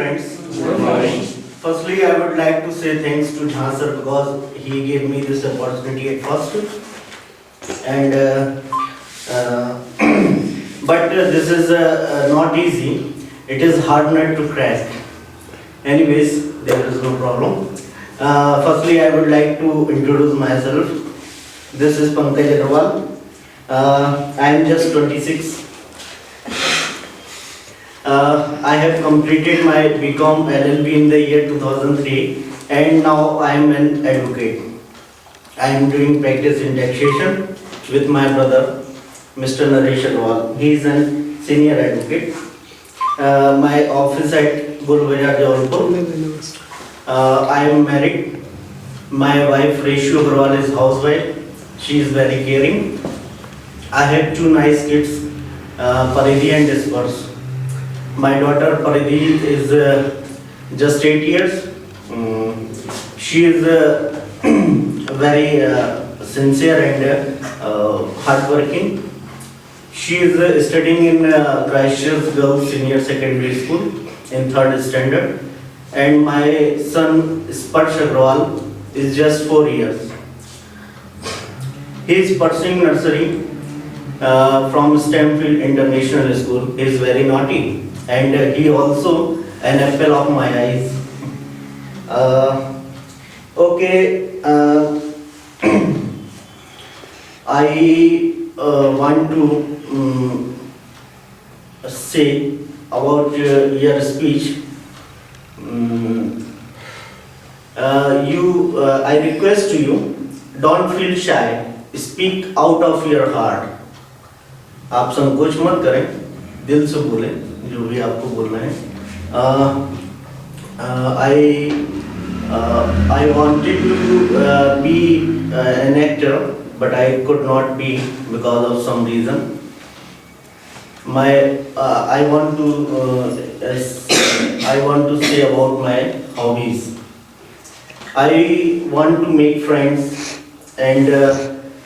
friends. Good morning. Firstly, I would like to say thanks to Jhan sir because he gave me this opportunity at first. And but this is not easy. It is hard nut to crack. Anyways, there is no problem. Firstly, I would like to introduce myself. This is Pankaj Agarwal. I am just 26. I have completed my BCom LLB in the year 2003 and now I am an advocate. I am doing practice in taxation with my brother, Mr. Naresh Agarwal. He is a senior advocate. My office at Gurubazar, Jabalpur. I am married. My wife Reshu Agarwal is housewife. She is very caring. I have two nice kids, Paridhi and Disperse. My daughter Paridhi is just 8 years. She is very sincere and hardworking. She is studying in Christchurch Girls Senior Secondary School in 3rd standard. And my son Sparsh Agarwal is just 4 years. He is pursuing nursery from Stamfield International School. He is very naughty. And he also an apple of my eyes. Okay, I want to say about your speech. I request to you, don't feel shy. Speak out of your heart. आप संकोच मत करें, दिल से बोलें जो भी आपको बोलना है. I wanted to be an actor, but I could not be because of some reason. I want to say about my hobbies. I want to make friends, and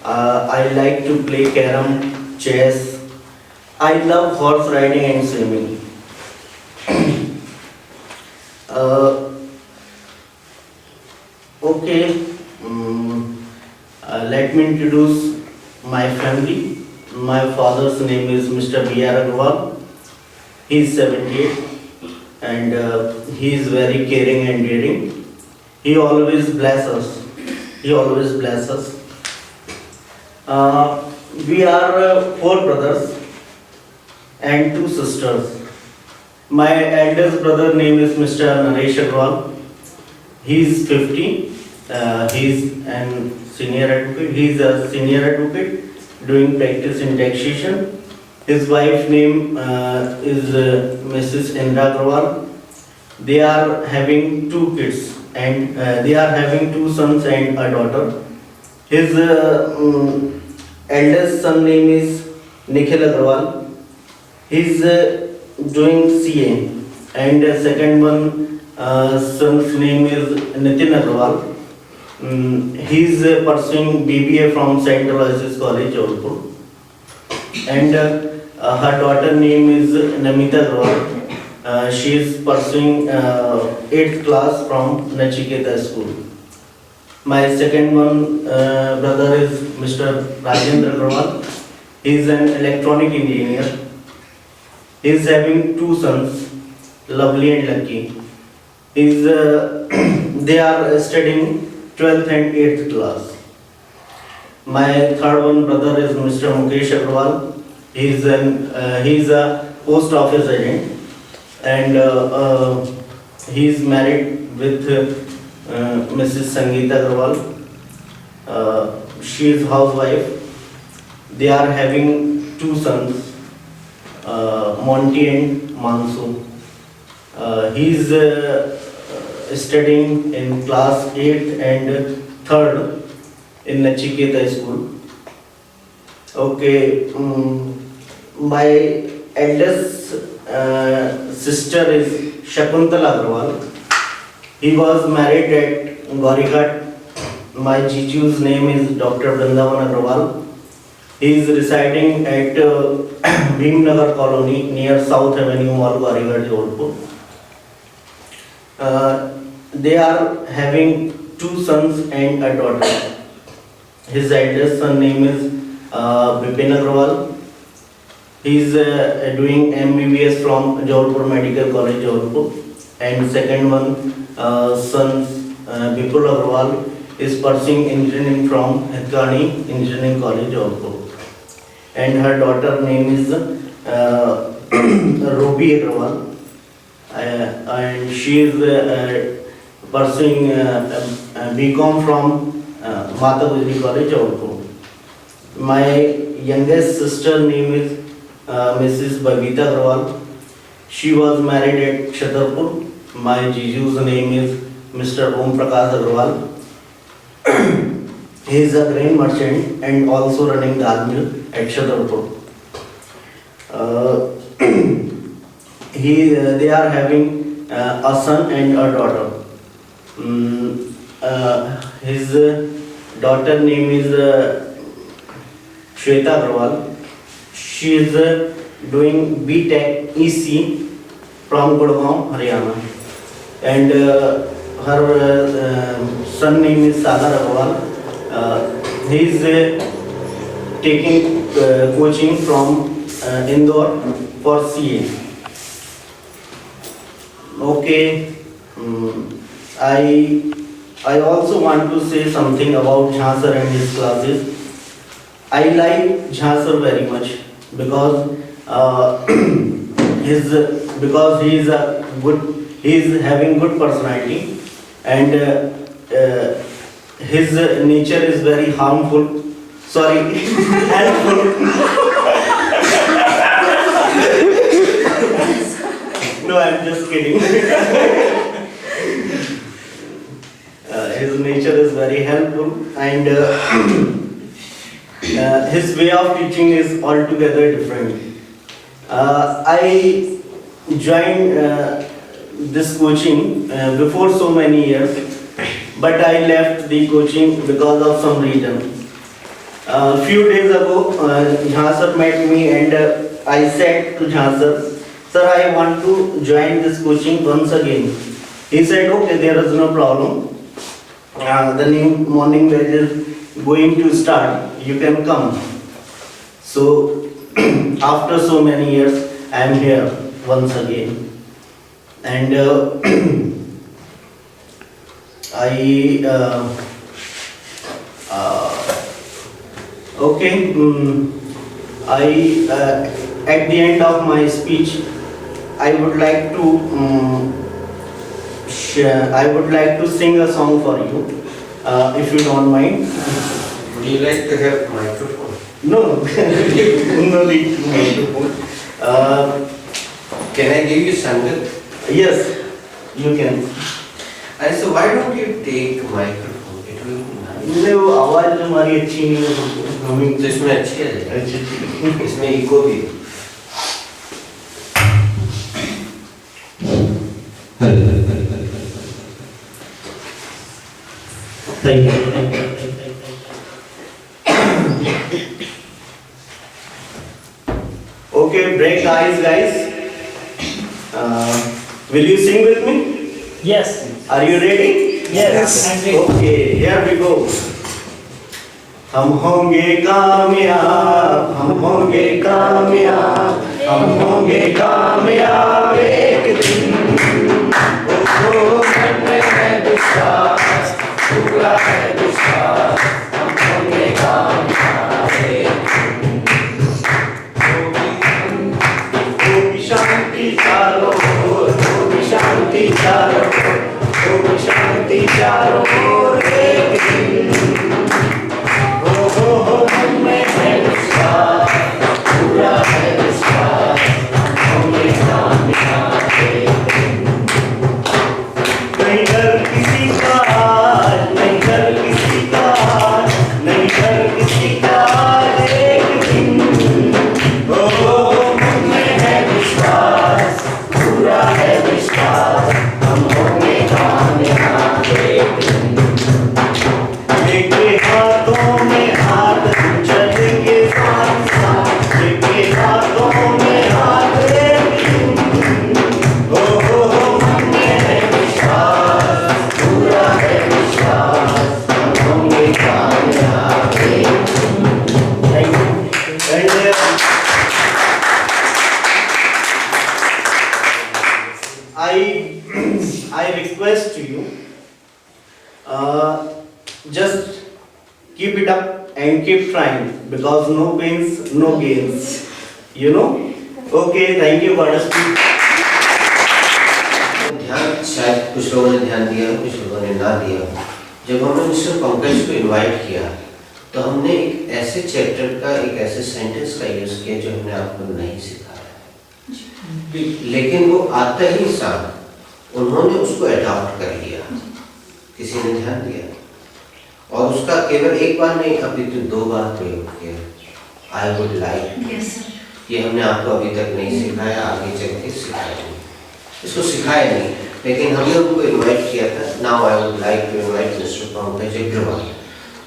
I like to play carom, chess. I love horse riding and swimming. Okay, let me introduce my family. My father's name is Mr. B.R. Agarwal. He is 78 and he is very caring and daring. He always bless us. We are 4 brothers and 2 sisters. My eldest brother name is Mr. Naresh Agarwal. He is 50. He is a senior advocate doing practice in taxation. His wife name is Mrs. Indra Agarwal. They are having 2 kids and they are having 2 sons and a daughter. His eldest son name is Nikhil Agarwal. He is doing CA and second one son's name is Nitin Agarwal. He is pursuing BBA from St. Aloysius College, Jabalpur. And her daughter name is Namita Agarwal. She is pursuing 8th class from Nachiketa School. My second one brother is Mr. Rajendra Agarwal. He is an electronic engineer. He is having 2 sons, Lovely and Lucky. They are studying 12th and 8th class. My third one brother is Mr. Mukesh Agarwal. He is a post office agent and he is married with Mrs. Sangeeta Agarwal. She is housewife. They are having 2 sons, Monty and Mansu. He is studying in class 8th and 3rd in Nachiketa School. Okay, my eldest sister is Shakuntala Agarwal. He was married at Gaurighat. My Jiju's name is Dr. Vrindavan Agarwal. He is residing at Bhimnagar Colony near South Avenue, Mall, Gaurighat, Jabalpur. They are having two sons and a daughter. His eldest son name is Bipin Agrawal. He is doing MBBS from Jabalpur Medical College, Jabalpur. And second one, son Vipul Agrawal is pursuing engineering from Hitkani Engineering College, Jabalpur. And her daughter name is Ruby Agrawal. And she is pursuing BCom from Mata Gujari College, Jabalpur. My youngest sister name is Mrs. Babita Agrawal. She was married at Chhatarpur. My Jiju's name is Mr. Om Prakash Agrawal. He is a grain merchant and also running dal mill at Chhatarpur. They are having a son and a daughter. His daughter name is Shweta Agrawal. She is doing BTech EC from Gurgaon, Haryana. And her son name is Sagar Agrawal. He is taking coaching from Indore for CA. Okay. I also want to say something about Jha sir and his classes. I like Jha sir very much because he is having good personality, and his nature is very harmful. Sorry, helpful. No, I'm just kidding. His nature is very helpful, and his way of teaching is altogether different. I joined this coaching before so many years, but I left the coaching because of some reason. A few days ago, Jha sir met me, and I said to Jha sir, "Sir, I want to join this coaching once again." He said, "Okay, there is no problem. The new morning batch is going to start. You can come." So, after so many years, I am here once again. And at the end of my speech, I would like to sing a song for you, if you don't mind. Would you like to have microphone? No, no need to microphone. Can I give you sangat? Yes, you can. And so why don't you take microphone? It will be nice. वो आवाज हमारी अच्छी नहीं है, हमें तो इसमें अच्छी है, अच्छी इसमें इको भी है। Thank you. Okay, break the ice, guys. Will you sing with me? Yes. Are you ready? Yes. I'm ready. Okay, here we go. हम होंगे कामयाब, हम होंगे कामयाब, हम होंगे कामयाब एक दिन। ओ मन में है विश्वास, पूरा है विश्वास, हम होंगे कामयाब एक दिन। होगी शांति चारों ओर, होगी शांति चारों ओर, होगी शांति चारों ओर एक दिन। मन में है विश्वास, पूरा है विश्वास, हम होंगे कामयाब। and keep trying because no pains, no gains. You know? Okay, thank you for the speech. ध्यान शायद कुछ लोगों ने ध्यान दिया, कुछ लोगों ने ना दिया। जब हमने मिस्टर पंकज को इनवाइट किया तो हमने एक ऐसे चैप्टर का, एक ऐसे सेंटेंस का यूज किया जो हमने आपको नहीं सिखाया, लेकिन वो आता ही साथ उन्होंने उसको अडॉप्ट कर लिया। किसी ने ध्यान दिया और उसका केवल एक बार नहीं, अभी तो 2 बार प्रयोग किया। आई वुड लाइक, ये हमने आपको अभी तक नहीं सिखाया, आगे चल के सिखाएंगे। इसको सिखाया नहीं, लेकिन हमने उनको इनवाइट किया था। Now I would like to invite mister Pankaj Agrawal.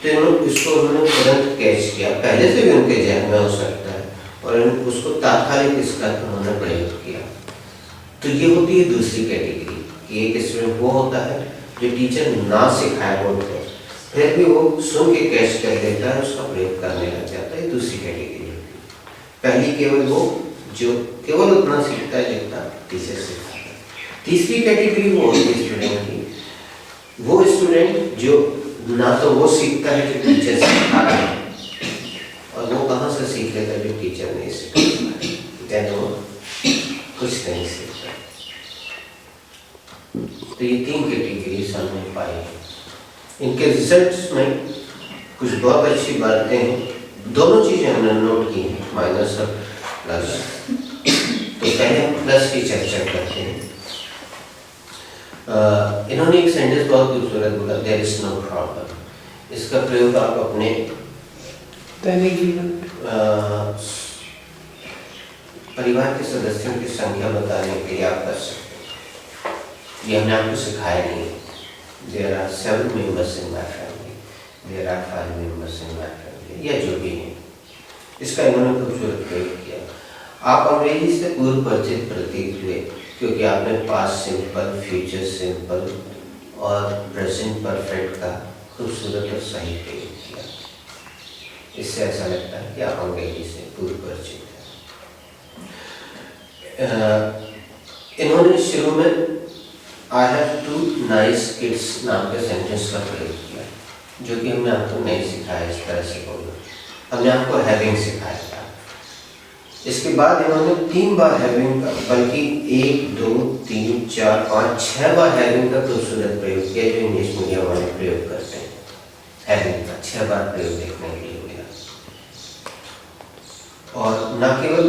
तो इसको उन्होंने तुरंत कैच किया, पहले से भी उनके जहन में हो सकता है, और उसको तात्कालिक इसका उन्होंने प्रयोग किया। तो ये होती है दूसरी कैटेगरी कि एक स्टूडेंट वो होता है जो टीचर ना सिखाए बोर्ड पर, फिर भी वो सुन के कैच कर लेता है, उसका प्रयोग करने लग जाता है। दूसरी कैटेगरी होती है। पहली केवल वो जो केवल उतना सीखता है जितना टीचर सिखाता है। तीसरी कैटेगरी वो होती है स्टूडेंट की, वो स्टूडेंट जो ना तो वो सीखता है जो टीचर सिखा रहा है, और वो कहाँ से सीख लेता है जो टीचर नहीं सिखाता है, वो कुछ नहीं सीखता। तो ये 3 कैटेगरीज हमने पाई हैं। इनके रिजल्ट्स में कुछ बहुत अच्छी बातें हैं। दोनों चीजें हमने नोट की हैं, माइनस और प्लस। तो पहले हम प्लस की चर्चा करते हैं। इन्होंने एक सेंटेंस बहुत खूबसूरत बोला, देयर इज नो प्रॉब्लम। इसका प्रयोग आप अपने दैनिक जीवन परिवार के सदस्यों की संख्या बताने के लिए आप कर सकते हैं। ये हमने आपको सिखाया नहीं। There are 7 members in my family, there are 5 members in my family, या जो भी है, इसका इन्होंने खूबसूरत प्रयोग किया। आप अंग्रेजी से पूर्व परिचित प्रतीत हुए क्योंकि आपने पास्ट सिंपल, फ्यूचर सिंपल और प्रेजेंट परफेक्ट का खूबसूरत और सही प्रयोग किया। इससे ऐसा लगता है कि आप अंग्रेजी से पूर्व परिचित हैं। इन्होंने शुरू में आई हैव 2 नाइस किड्स नाम के सेंटेंस का प्रयोग किया, जो कि हमने आपको नहीं सिखाया इस तरह से बोलना। हमने आपको हैविंग सिखाया था। इसके बाद इन्होंने 3 बार हैविंग का, बल्कि 1, 2, 3, 4, 5, 6 बार हैविंग का खूबसूरत प्रयोग किया, जो इंग्लिश मीडियम वाले प्रयोग करते हैं। हैविंग का 6 बार प्रयोग देखने के लिए मिला। और न केवल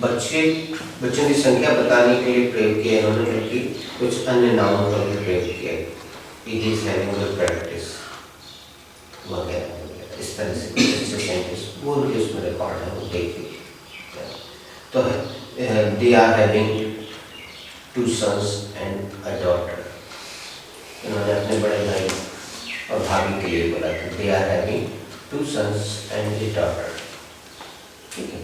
बच्चों की संख्या बताने के लिए प्रयोग किया इन्होंने, बल्कि कुछ अन्य नामों का भी प्रयोग किया। It is having good practice वगैरह। इस तरह से कुछ अच्छे सेंटेंस वो भी उसमें रिकॉर्ड है, वो देखिए। तो they are having 2 sons and a daughter। इन्होंने अपने बड़े भाई और भाभी के लिए बोला था, they are having 2 sons and a daughter। ठीक है।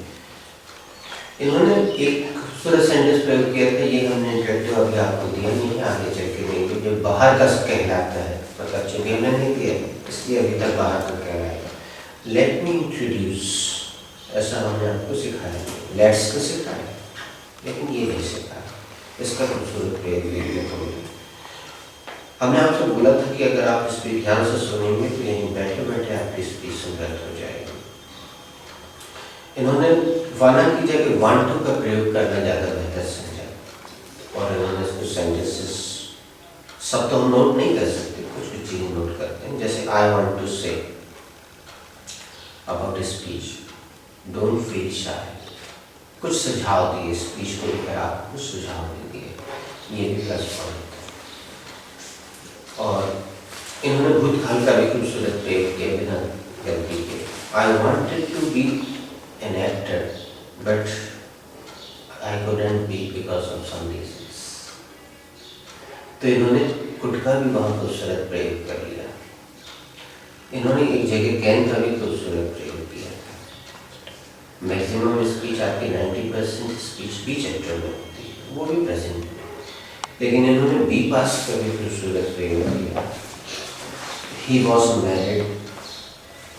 इन्होंने एक खूबसूरत सेंटेंस प्रयोग किया था, ये हमने इंटरेक्टिव अभी आपको दिया नहीं है, आगे चल के देंगे, जो बाहर का कहलाता है, मतलब चूंकि हमने नहीं दिया इसलिए अभी तक बाहर का कहलाएगा। लेट मी इंट्रोड्यूस, ऐसा हमने आपको सिखाया। लेट्स को सिखाया, लेकिन ये नहीं सिखाया। इसका खूबसूरत प्रयोग देखने को मिला। हमने आपसे बोला था कि अगर आप इस पर ध्यान से सुनेंगे तो यहीं बैठे बैठे आपकी स्पीच सुंदर हो जाएगी। इन्होंने वाना की जगह वांट टू का प्रयोग करना ज़्यादा बेहतर समझा, और इन्होंने इसको सेंटेंसेस सब तो हम नोट नहीं कर सकते, कुछ कुछ चीज़ें नोट करते हैं। जैसे I want to say about speech, don't feel shy. कुछ सुझाव दिए, स्पीच को लेकर आप कुछ सुझाव दे दिए, ये भी प्लस पॉइंट है। और इन्होंने भूतकाल का भी खूबसूरत प्रयोग किया बिना गलती के। I wanted to be an actor, but I couldn't be because of some reasons। तो इन्होंने कुट का भी बहुत खूबसूरत प्रयोग कर लिया। इन्होंने एक जगह कैन का भी खूबसूरत प्रयोग किया था। मैक्सिमम स्पीच आपकी 90% स्पीच बीच एक्टर में होती है, वो भी प्रेजेंट में, लेकिन इन्होंने बी पास का भी खूबसूरत प्रयोग किया। He was married,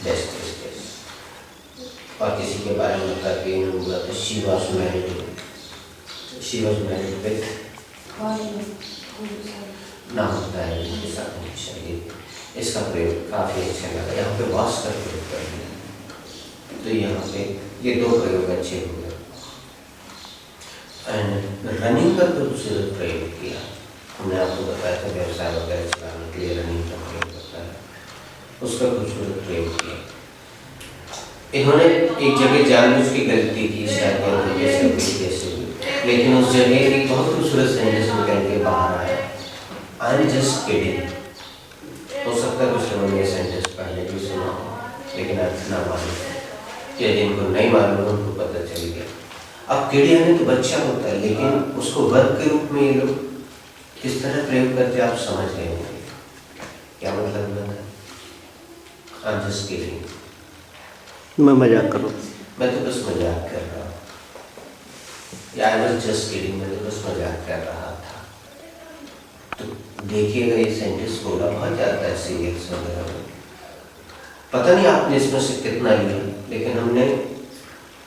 best और किसी के बारे में करके इन्होंने बोला था she was married with नाम होता है इनके साथ हमेशा ये इसका प्रयोग काफ़ी अच्छा लगा। यहाँ पे वॉश का प्रयोग कर दिया, तो यहाँ पे ये 2 प्रयोग अच्छे हो गए। एंड रनिंग का खूबसूरत प्रयोग किया। हमने आपको बताया था व्यवसाय वगैरह चलाने के लिए रनिंग का प्रयोग करता है, उसका खूबसूरत प्रयोग किया। इन्होंने एक जगह जानबूझ की गलती की शायद जैसे भी, लेकिन उस जगह एक बहुत खूबसूरत सेंटेंस निकल के बाहर आया, आई एम जस्ट किडिंग। हो सकता है कुछ लोगों ने सेंटेंस पहले भी सुना हो, लेकिन अर्थ ना मालूम, या जिनको नहीं मालूम उनको पता चल गया। अब किड यानी तो बच्चा होता है, लेकिन उसको वर्ग के रूप में ये लोग किस तरह प्रयोग करते आप समझ रहे होंगे। क्या मतलब होता है? आई एम जस्ट किडिंग, मैं मजाक करूँ। मैं तो बस मजाक कर रहा हूँ, या आई वाज जस्ट किडिंग, मैं तो बस मजाक कर रहा था। तो देखिएगा ये सेंटेंस बोला बहुत जाता है सीरियस वगैरह में। पता नहीं आपने इसमें से कितना लिया, लेकिन हमने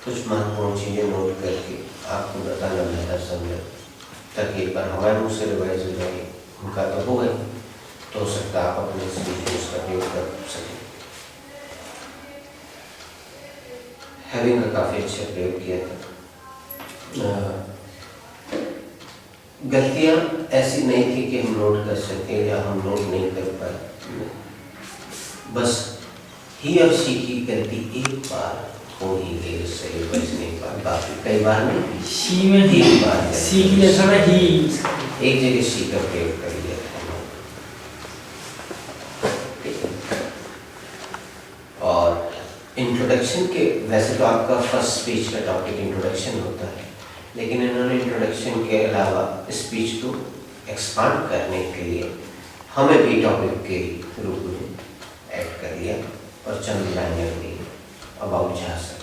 कुछ महत्वपूर्ण चीज़ें नोट करके आपको बताना बेहतर समझा, ताकि एक बार हमारे मुँह से रिवाइज हो जाए। उनका तो हो गई, तो हो सकता है आप अपने स्पीच में उसका प्रयोग कर सकें। हैविंग का काफ़ी अच्छा प्रयोग किया था। गलतियाँ ऐसी नहीं थी कि हम नोट कर सकें या हम नोट नहीं कर पाए, बस ही और शी की गलती एक बार हो ही गई, उससे बच नहीं पाए। बाकी कई बार नहीं, शी में ही, एक बार सी की जगह में ही, एक जगह शी का प्रयोग कर लिया था। और इंट्रोडक्शन के, वैसे तो आपका फर्स्ट स्पीच का टॉपिक इंट्रोडक्शन होता है, लेकिन इन्होंने इंट्रोडक्शन के अलावा स्पीच को एक्सपांड करने के लिए हमें भी टॉपिक के रूप में ऐड कर लिया और चंद लाइनें दी अबाउट जहाँ से,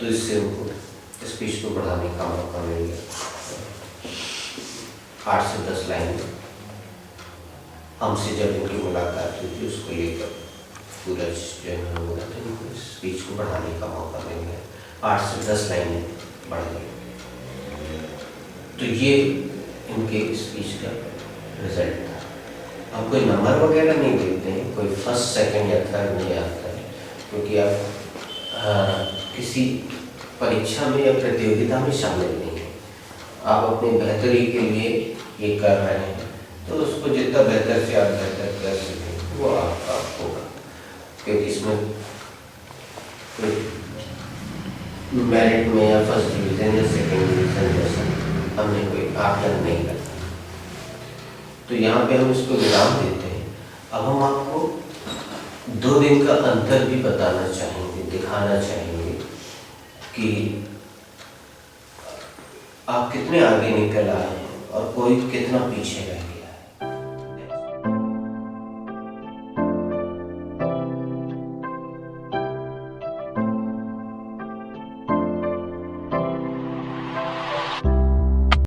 तो इससे उनको स्पीच को बढ़ाने का मौका मिल गया। 8 से 10 लाइन हमसे जब इनकी मुलाकात हुई थी, उसको लेकर पूरा जो है बोला था, इनको स्पीच को बढ़ाने का मौका मिल गया। 8 से 10 लाइनें बढ़ गई। तो ये इनके स्पीच का रिजल्ट था। हम कोई नंबर वगैरह नहीं देते हैं, कोई फर्स्ट सेकंड या थर्ड नहीं आता है, क्योंकि आप किसी परीक्षा में या प्रतियोगिता में शामिल नहीं हैं। आप अपनी बेहतरी के लिए ये कर रहे हैं, तो उसको जितना बेहतर से आप बेहतर कर सकें वो आपका होगा, क्योंकि इसमें कोई मेरिट में या फर्स्ट डिवीज़न या सेकेंड डिवीज़न जैसा हमने कोई आकलन नहीं करता। तो यहाँ पे हम इसको विराम देते हैं। अब हम आपको 2 दिन का अंतर भी बताना चाहेंगे, दिखाना चाहेंगे कि आप कितने आगे निकल आए हैं और कोई कितना पीछे रह गया।